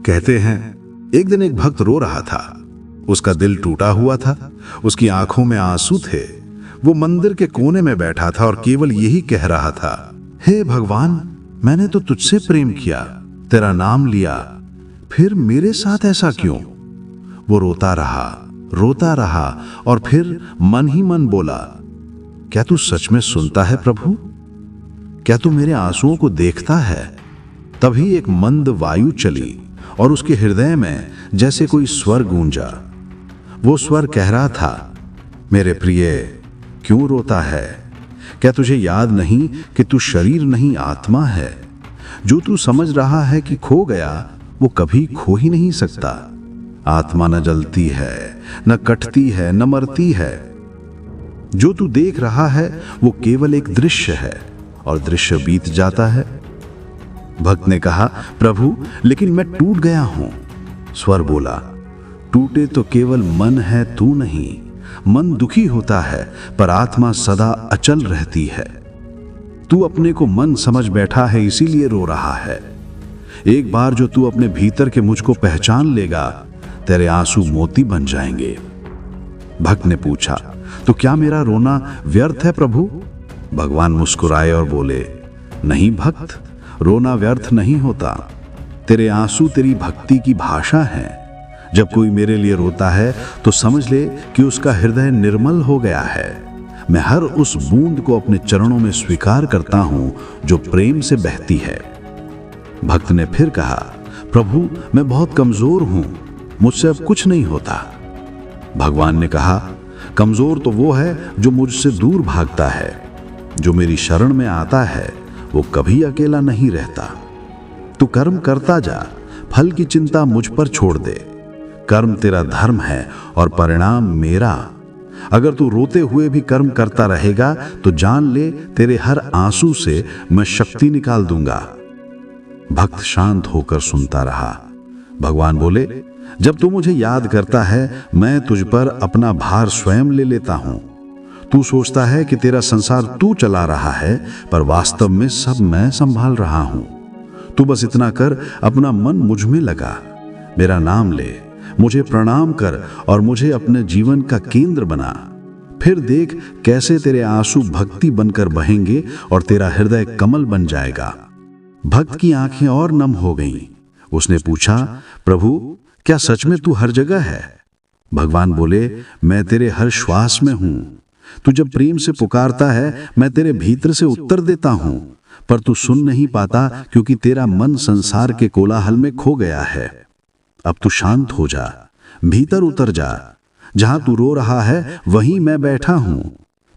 कहते हैं, एक दिन एक भक्त रो रहा था। उसका दिल टूटा हुआ था, उसकी आंखों में आंसू थे। वो मंदिर के कोने में बैठा था और केवल यही कह रहा था, हे भगवान, मैंने तो तुझसे प्रेम किया, तेरा नाम लिया, फिर मेरे साथ ऐसा क्यों? वो रोता रहा और फिर मन ही मन बोला, क्या तू सच में सुनता है प्रभु? क्या तू मेरे आंसुओं को देखता है? तभी एक मंद वायु चली और उसके हृदय में जैसे कोई स्वर गूंजा। वो स्वर कह रहा था, मेरे प्रिय, क्यों रोता है? क्या तुझे याद नहीं कि तू शरीर नहीं आत्मा है? जो तू समझ रहा है कि खो गया, वो कभी खो ही नहीं सकता। आत्मा न जलती है, न कटती है, न मरती है। जो तू देख रहा है वो केवल एक दृश्य है और दृश्य बीत जाता है। भक्त ने कहा, प्रभु, लेकिन मैं टूट गया हूं। स्वर बोला, टूटे तो केवल मन है, तू नहीं। मन दुखी होता है पर आत्मा सदा अचल रहती है। तू अपने को मन समझ बैठा है, इसीलिए रो रहा है। एक बार जो तू अपने भीतर के मुझको पहचान लेगा, तेरे आंसू मोती बन जाएंगे। भक्त ने पूछा, तो क्या मेरा रोना व्यर्थ है प्रभु? भगवान मुस्कुराए और बोले, नहीं भक्त, रोना व्यर्थ नहीं होता। तेरे आंसू तेरी भक्ति की भाषा है। जब कोई मेरे लिए रोता है तो समझ ले कि उसका हृदय निर्मल हो गया है। मैं हर उस बूंद को अपने चरणों में स्वीकार करता हूं जो प्रेम से बहती है। भक्त ने फिर कहा, प्रभु, मैं बहुत कमजोर हूं, मुझसे अब कुछ नहीं होता। भगवान ने कहा, कमजोर तो वो है जो मुझसे दूर भागता है। जो मेरी शरण में आता है वो कभी अकेला नहीं रहता। तू कर्म करता जा, फल की चिंता मुझ पर छोड़ दे। कर्म तेरा धर्म है और परिणाम मेरा। अगर तू रोते हुए भी कर्म करता रहेगा तो जान ले, तेरे हर आंसू से मैं शक्ति निकाल दूंगा। भक्त शांत होकर सुनता रहा। भगवान बोले, जब तू मुझे याद करता है, मैं तुझ पर अपना भार स्वयं ले लेता हूं। तू सोचता है कि तेरा संसार तू चला रहा है, पर वास्तव में सब मैं संभाल रहा हूं। तू बस इतना कर, अपना मन मुझ में लगा, मेरा नाम ले, मुझे प्रणाम कर और मुझे अपने जीवन का केंद्र बना। फिर देख कैसे तेरे आंसू भक्ति बनकर बहेंगे और तेरा हृदय कमल बन जाएगा। भक्त की आंखें और नम हो गईं। उसने पूछा, प्रभु, क्या सच में तू हर जगह है? भगवान बोले, मैं तेरे हर श्वास में हूं। तू जब प्रेम से पुकारता है, मैं तेरे भीतर से उत्तर देता हूं, पर तू सुन नहीं पाता क्योंकि तेरा मन संसार के कोलाहल में खो गया है। अब तू शांत हो जा, भीतर उतर जा। जहां तू रो रहा है वहीं मैं बैठा हूं,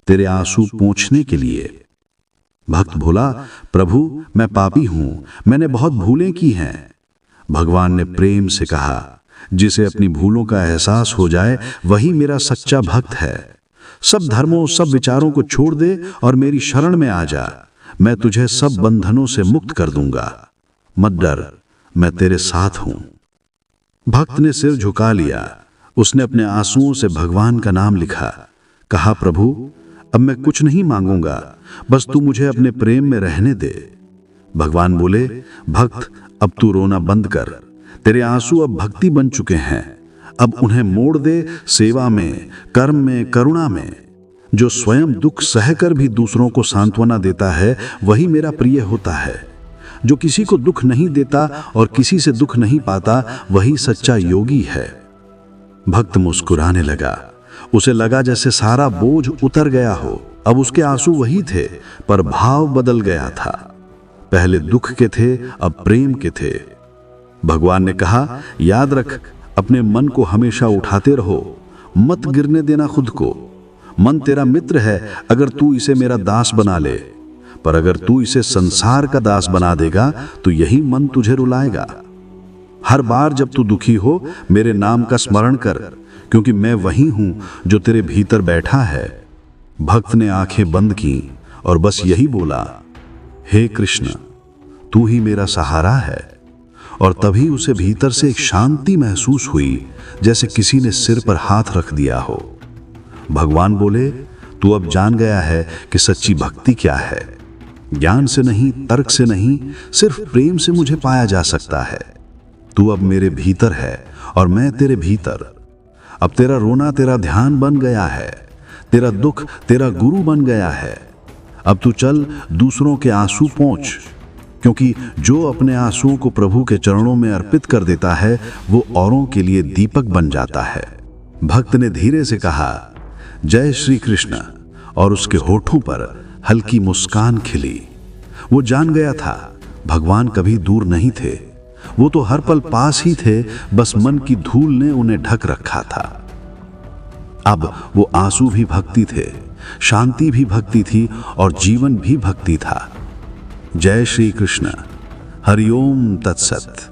तेरे आंसू पोंछने के लिए। भक्त बोला, प्रभु, मैं पापी हूं, मैंने बहुत भूलें की हैं। भगवान ने प्रेम से कहा, जिसे अपनी भूलों का एहसास हो जाए वही मेरा सच्चा भक्त है। सब धर्मों, सब विचारों को छोड़ दे और मेरी शरण में आ जा। मैं तुझे सब बंधनों से मुक्त कर दूंगा। मत डर, मैं तेरे साथ हूं। भक्त ने सिर झुका लिया। उसने अपने आंसुओं से भगवान का नाम लिखा। कहा, प्रभु, अब मैं कुछ नहीं मांगूंगा, बस तू मुझे अपने प्रेम में रहने दे। भगवान बोले, भक्त, अब तू रोना बंद कर। तेरे आंसू अब भक्ति बन चुके हैं। अब उन्हें मोड़ दे सेवा में, कर्म में, करुणा में। जो स्वयं दुख सहकर भी दूसरों को सांत्वना देता है वही मेरा प्रिय होता है। जो किसी को दुख नहीं देता और किसी से दुख नहीं पाता वही सच्चा योगी है। भक्त मुस्कुराने लगा। उसे लगा जैसे सारा बोझ उतर गया हो। अब उसके आंसू वही थे, पर भाव बदल गया था। पहले दुख के थे, अब प्रेम के थे। भगवान ने कहा, याद रख, अपने मन को हमेशा उठाते रहो, मत गिरने देना खुद को। मन तेरा मित्र है अगर तू इसे मेरा दास बना ले, पर अगर तू इसे संसार का दास बना देगा तो यही मन तुझे रुलाएगा। हर बार जब तू दुखी हो, मेरे नाम का स्मरण कर, क्योंकि मैं वही हूं जो तेरे भीतर बैठा है। भक्त ने आंखें बंद की और बस यही बोला, हे कृष्ण, तू ही मेरा सहारा है। और तभी उसे भीतर से एक शांति महसूस हुई, जैसे किसी ने सिर पर हाथ रख दिया हो। भगवान बोले, तू अब जान गया है कि सच्ची भक्ति क्या है। ज्ञान से नहीं, तर्क से नहीं, सिर्फ प्रेम से मुझे पाया जा सकता है। तू अब मेरे भीतर है और मैं तेरे भीतर। अब तेरा रोना तेरा ध्यान बन गया है, तेरा दुख तेरा गुरु बन गया है। अब तू चल दूसरों के आंसू पोंछ, क्योंकि जो अपने आंसुओं को प्रभु के चरणों में अर्पित कर देता है वो औरों के लिए दीपक बन जाता है। भक्त ने धीरे से कहा, जय श्री कृष्ण, और उसके होठों पर हल्की मुस्कान खिली। वो जान गया था भगवान कभी दूर नहीं थे, वो तो हर पल पास ही थे, बस मन की धूल ने उन्हें ढक रखा था। अब वो आंसू भी भक्ति थे, शांति भी भक्ति थी और जीवन भी भक्ति था। जय श्री कृष्ण, हरिओम तत्सत।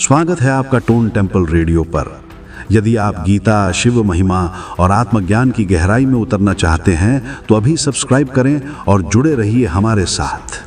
स्वागत है आपका टोन टेम्पल रेडियो पर। यदि आप गीता, शिव महिमा और आत्मज्ञान की गहराई में उतरना चाहते हैं तो अभी सब्सक्राइब करें और जुड़े रहिए हमारे साथ।